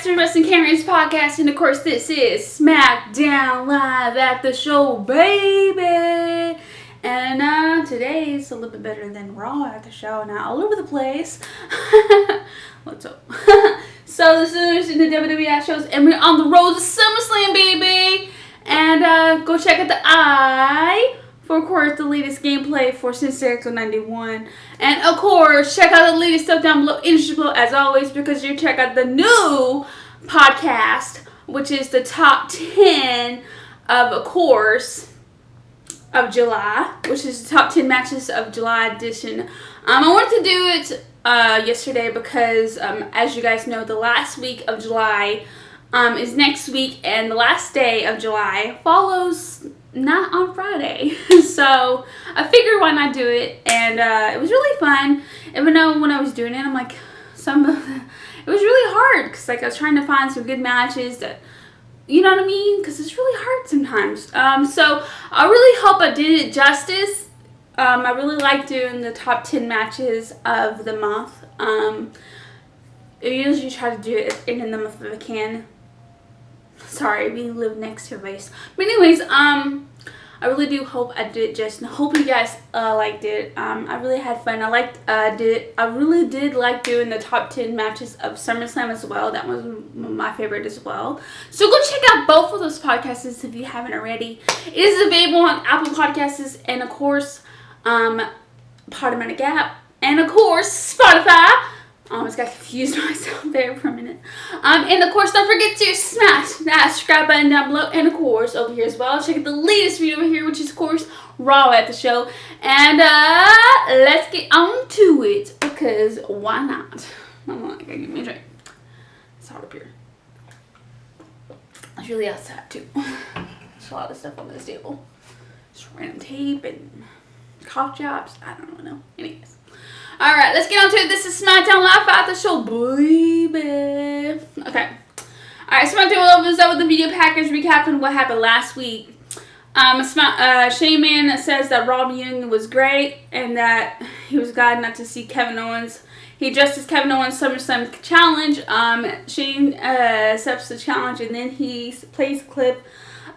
to Wrestling Karen's podcast, and of course this is SmackDown Live at the show, baby! And today is a little bit better than Raw at the show, now all over the place. What's up? So this is in the WWE Aftershows, and we're on the road to SummerSlam, baby! And go check out the eye for, of course, the latest gameplay for Since 91. And, of course, check out the latest stuff down below, industry below, as always, because you check out the new podcast, which is the top 10 of course, of July, which is the top 10 matches of July edition. I wanted to do it yesterday because, as you guys know, the last week of July is next week, and the last day of July follows not on Friday. So I figured why not do it, and it was really fun. Even though when I was doing it, I'm like, it was really hard because like I was trying to find some good matches that, you know what I mean? Because it's really hard sometimes. So I really hope I did it justice. I really like doing the top 10 matches of the month. I usually try to do it in the month if I can. Sorry, we live next to a base. But anyways, I really do hope I did just, and hope you guys liked it. I really had fun. I really did like doing the top 10 matches of SummerSlam as well. That was my favorite as well. So go check out both of those podcasts if you haven't already. It is available on Apple Podcasts and of course, PodOmatic app, and of course Spotify. I almost got confused myself there for a minute. And of course, don't forget to smash that subscribe button down below. And of course, over here as well, check out the latest video over here, which is of course Raw at the show. And let's get on to it, because why not? I gotta give me a drink. It's hot up here. It's really outside too. There's a lot of stuff on this table. Just random tape and cough drops. I don't really know. Anyways. Alright, let's get on to it. This is SmackDown Live at the show, baby. Okay. Alright, SmackDown opens up with the video package recapping what happened last week. Shayman says that Raw reunion was great and that he was glad not to see Kevin Owens. He addressed his Kevin Owens SummerSlam challenge. Shane accepts the challenge, and then he plays a clip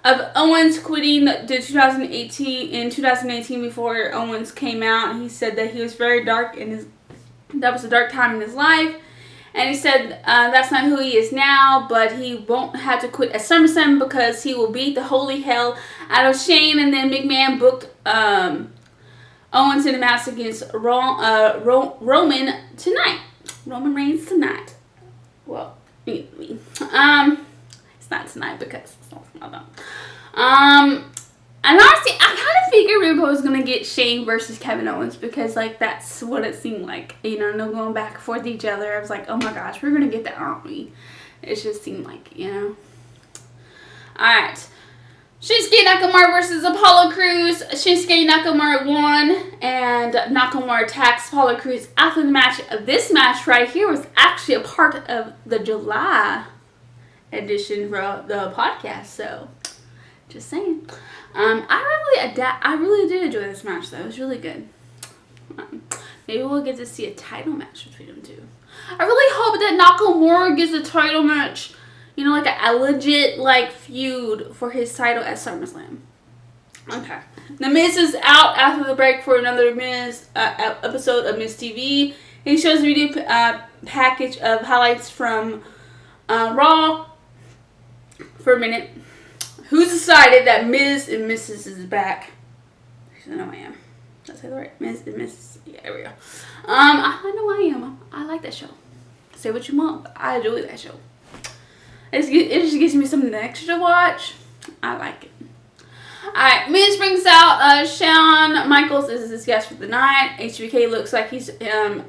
of Owens quitting the 2018 before Owens came out. He said that he was very dark that was a dark time in his life, and he said that's not who he is now, but he won't have to quit at SummerSlam because he will beat the holy hell out of Shane. And then McMahon booked Owens in a match against Roman Reigns tonight. Well, anyway, it's not tonight because it's not done. And honestly, I kind of figured we were always gonna get Shane versus Kevin Owens, because like that's what it seemed like. You know, no going back and forth each other. I was like, oh my gosh, we're gonna get that, aren't we? It just seemed like, you know. Alright. Shinsuke Nakamura versus Apollo Crews. Shinsuke Nakamura won, and Nakamura attacks Apollo Crews after the match. This match right here was actually a part of the July edition of the podcast, so just saying. I really did enjoy this match though. It was really good. Maybe we'll get to see a title match between them two. I really hope that Nakamura gets a title match, you know, like a legit like feud for his title at SummerSlam. Okay. The Miz is out after the break for another Miz episode of Miz TV. He shows a video package of highlights from Raw. For a minute, who's decided that Miz and Mrs. is back? I know I am. Did I say that right? Miz and Mrs. Yeah, there we go. I know I am. I like that show. Say what you want, but I enjoy that show. It just gives me something extra to watch. I like it. Alright, Miz brings out Shawn Michaels as his guest for the night. HBK looks like he's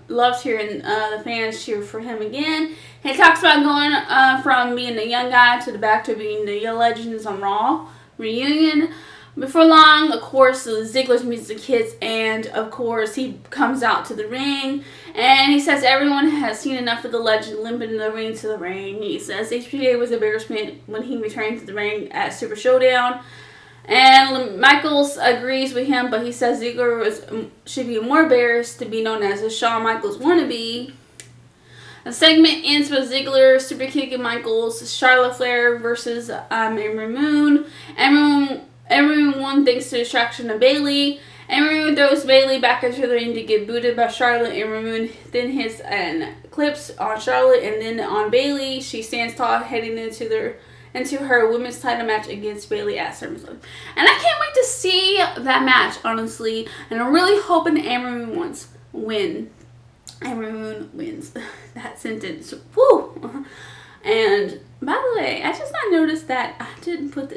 loves hearing the fans cheer for him again. He talks about going from being a young guy to the back to being the young legends on Raw reunion. Before long, of course, Ziggler's music hits, and of course, he comes out to the ring, and he says everyone has seen enough of the legend limping the ring to the ring. He says HBK was embarrassment when he returned to the ring at Super Showdown. And Michaels agrees with him, but he says Ziggler should be more embarrassed to be known as a Shawn Michaels wannabe. The segment ends with Ziggler super kicking Michaels, Charlotte Flair versus Ember Moon. Everyone thanks to distraction of Bayley. Ember Moon throws Bayley back into the ring to get booted by Charlotte. Ember Moon then hits and clips on Charlotte and then on Bayley. She stands tall, heading into her women's title match against Bayley at SummerSlam. And I can't wait to see that match, honestly. And I'm really hoping Ember Moon wins. Ember Moon wins. That sentence. Woo! And by the way, I just not noticed that I didn't put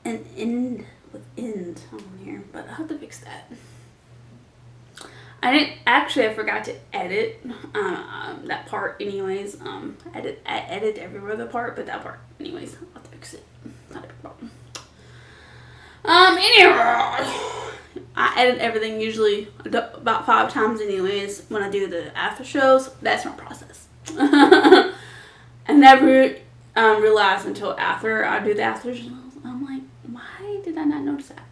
an end with end on here, but I'll have to fix that. I forgot to edit that part anyways. I edit every other part, but that part anyways, I'll have to fix it. Not a big problem. Anyway, I edit everything usually about 5 times anyways when I do the after shows. That's my process. I never realize until after I do the after shows. I'm like, why did I not notice that?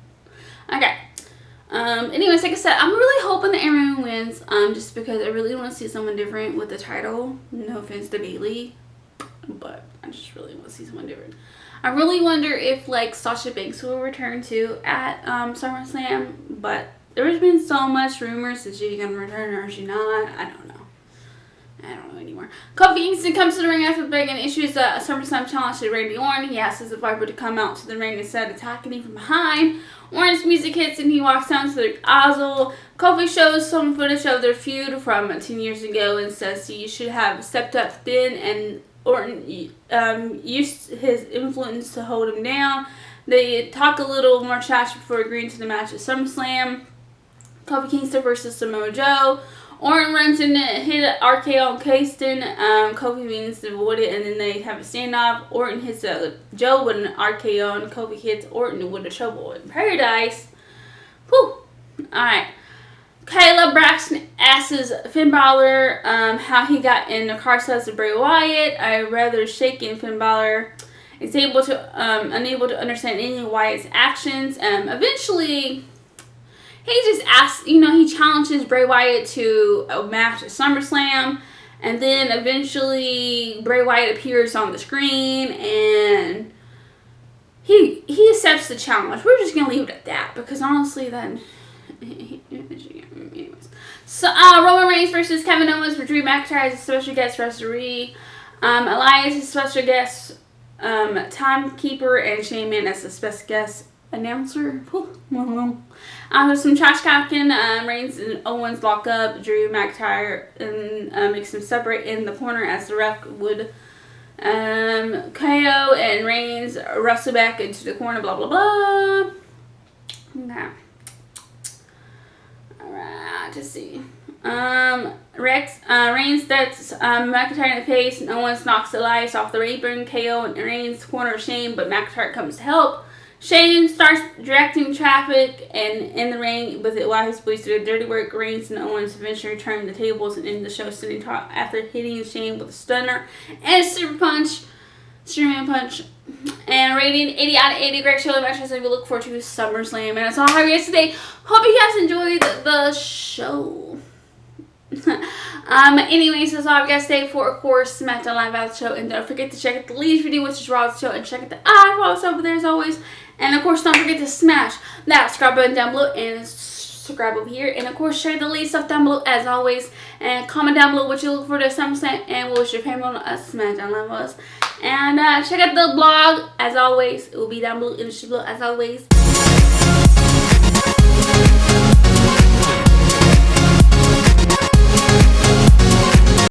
Okay. Anyways, like I said, I'm really hoping that Ember Moon wins. Just because I really want to see someone different with the title. No offense to Bayley, but I just really want to see someone different. I really wonder if like Sasha Banks will return too at SummerSlam, but there's been so much rumors that she's gonna return or she not. I don't know anymore. Kofi Kingston comes to the ring after begging issues a SummerSlam challenge to Randy Orton. He asks his Viper to come out to the ring instead of attacking him from behind. Orton's music hits and he walks down to the aisle. Kofi shows some footage of their feud from 10 years ago and says he should have stepped up then, and Orton used his influence to hold him down. They talk a little more trash before agreeing to the match at SummerSlam. Kofi Kingston versus Samoa Joe. Orton runs in and hit an RKO on Kingston. Kofi means to avoid it, and then they have a standoff. Orton hits Joe with an RKO, and Kofi hits Orton with a shovel in paradise. Whew. Alright. Kayla Braxton asks Finn Balor how he got in the car sales of Bray Wyatt. A rather shaken Finn Balor is unable to understand any of Wyatt's actions. Eventually, he just asks, he challenges Bray Wyatt to a match at SummerSlam, and then eventually Bray Wyatt appears on the screen, and he accepts the challenge. We're just gonna leave it at that because honestly, then. Anyways, so Roman Reigns versus Kevin Owens for Drew McIntyre as a special guest referee. Elias is special guest timekeeper, and Shane Man as a special guest announcer. There's some trash talking. Reigns and Owens lock up Drew McIntyre and makes him separate in the corner as the ref would. KO and Reigns wrestle back into the corner. Blah blah blah. Okay. Alright, just see. Reigns starts McIntyre in the face, and Owens knocks Elias off the apron. KO and Reigns corner Shane, but McIntyre comes to help. Shane starts directing traffic and in the ring with it while his boys do the dirty work. Reigns and Owens eventually return the tables and end the show sitting top after hitting Shane with a stunner and a Superman punch. And rating 80 out of 80. Great show matches, and we look forward to SummerSlam. And that's all I have here today. Hope you guys enjoyed the show. Anyways, that's all I've got today for, of course, SmackDown Live After Show. And don't forget to check out the latest video, which is Raw's show, and check out the iPhones over there as always. And of course, don't forget to smash that subscribe button down below and subscribe over here. And of course, share the latest stuff down below as always. And comment down below what you look for to SummerSlam and what your favorite on SmackDown Live was. And check out the blog as always. It will be down below in the description below as always.